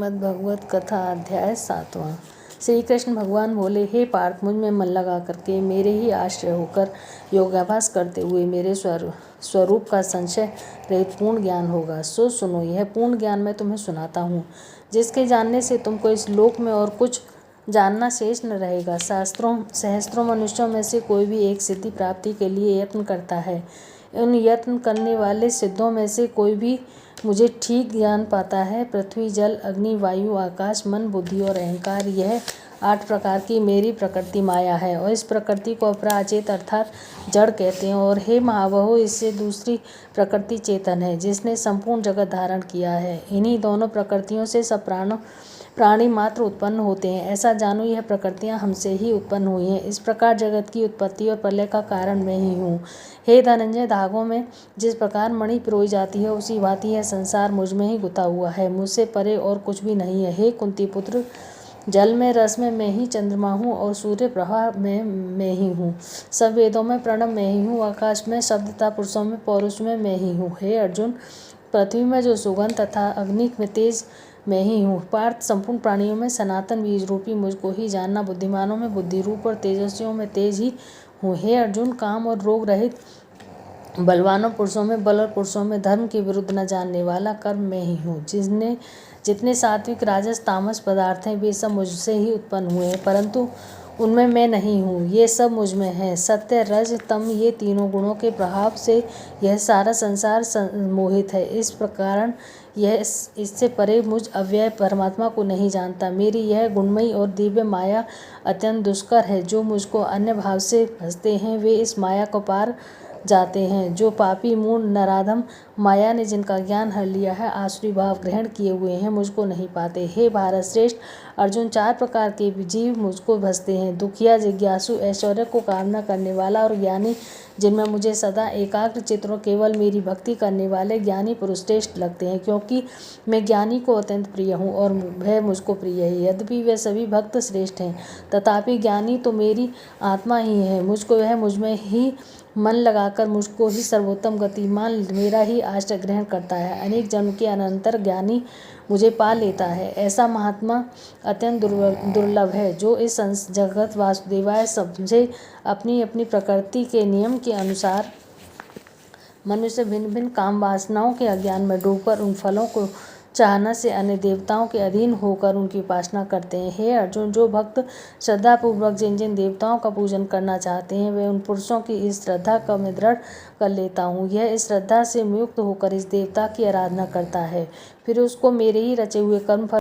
श्रीमद्भगवत कथा अध्याय 7वां। श्री कृष्ण भगवान बोले, हे पार्थ, मुझ में मन लगा करके मेरे ही आश्रय होकर योगाभ्यास करते हुए मेरे स्वरूप का संशय रहित पूर्ण ज्ञान होगा। सो सुनो, यह पूर्ण ज्ञान मैं तुम्हें सुनाता हूँ, जिसके जानने से तुमको इस लोक में और कुछ जानना शेष न रहेगा। सहस्त्रों मनुष्यों में से कोई भी एक सिद्धि प्राप्ति के लिए यत्न करता है। उन यत्न करने वाले सिद्धों में से कोई भी मुझे ठीक जान पाता है। पृथ्वी, जल, अग्नि, वायु, आकाश, मन, बुद्धि और अहंकार, यह 8 प्रकार की मेरी प्रकृति माया है, और इस प्रकृति को अपराचेत अर्थात जड़ कहते हैं। और हे महाबाहो, इससे दूसरी प्रकृति चेतन है, जिसने संपूर्ण जगत धारण किया है। इन्हीं दोनों प्रकृतियों से सब प्राणी मात्र उत्पन्न होते हैं। ऐसा जानो, यह प्रकृतियां हमसे ही उत्पन्न हुई हैं। इस प्रकार जगत की उत्पत्ति और प्रलय का कारण मैं ही हूँ। हे धनंजय, धागों में जिस प्रकार मणि पिरोई जाती है, उसी भांति यह संसार मुझ में ही गुथा हुआ है। मुझसे परे और कुछ भी नहीं है। हे कुंती पुत्र, जल में, रस में मैं ही चंद्रमा हूँ, और सूर्य प्रभा में मैं ही हूँ। सब वेदों में प्रणव मैं ही हूँ। आकाश में शब्द तथा पुरुषों में पौरुष में मैं ही हूँ। हे अर्जुन, पृथ्वी में जो सुगंध तथा अग्नि में तेज मैं ही हूँ। पार्थ, संपूर्ण प्राणियों में सनातन बीज रूपी मुझको ही जानना। बुद्धिमानों में बुद्धि रूप और तेजस्वियों में तेज ही हूँ। हे अर्जुन, काम और रोग रहित बलवानों पुरुषों में बल और पुरुषों में धर्म के विरुद्ध न जानने वाला कर्म मैं ही हूँ। जितने सात्विक, राजस, तामस पदार्थ हैं, वे सब मुझसे ही उत्पन्न हुए हैं, परंतु उनमें मैं नहीं हूँ। ये सब मुझ में है। सत्य, रज, तम, ये तीनों गुणों के प्रभाव से यह सारा संसार मोहित है। इस प्रकार यह इससे परे मुझ अव्यय परमात्मा को नहीं जानता। मेरी यह गुणमयी और दिव्य माया अत्यंत दुष्कर है। जो मुझको अन्य भाव से भजते हैं, वे इस माया को पार जाते हैं। जो पापी, मूढ़, नराधम माया ने जिनका ज्ञान हर लिया है, आसुरी भाव ग्रहण किए हुए हैं, मुझको नहीं पाते। हे भारत श्रेष्ठ अर्जुन, 4 प्रकार के जीव मुझको भजते हैं। दुखिया, जिज्ञासु, ऐश्वर्य को कामना करने वाला और ज्ञानी, जिनमें मुझे सदा एकाग्र चित्त और केवल मेरी भक्ति करने वाले ज्ञानी पुरुष श्रेष्ठ लगते हैं, क्योंकि मैं ज्ञानी को अत्यंत प्रिय हूँ और वह मुझको प्रिय है। यद्यपि वे सभी भक्त श्रेष्ठ हैं, तथापि ज्ञानी तो मेरी आत्मा ही है। वह मुझ में ही मन लगाकर मुझको ही सर्वोत्तम गति मान मेरा ही आश्रय ग्रहण करता है। अनेक जन्म के अनंतर ज्ञानी मुझे पा लेता है। ऐसा महात्मा अत्यंत दुर्लभ है, जो इस जगत वासुदेवाय समझे। अपनी अपनी प्रकृति के नियम के अनुसार मनुष्य भिन्न भिन्न काम वासनाओं के अज्ञान में डूबकर उन फलों को चाहना से अन्य देवताओं के अधीन होकर उनकी उपासना करते हैं। हे अर्जुन, जो भक्त श्रद्धापूर्वक जिन जिन देवताओं का पूजन करना चाहते हैं, वे उन पुरुषों की इस श्रद्धा का मैं दृढ़ कर लेता हूँ। यह इस श्रद्धा से मुक्त होकर इस देवता की आराधना करता है, फिर उसको मेरे ही रचे हुए कर्म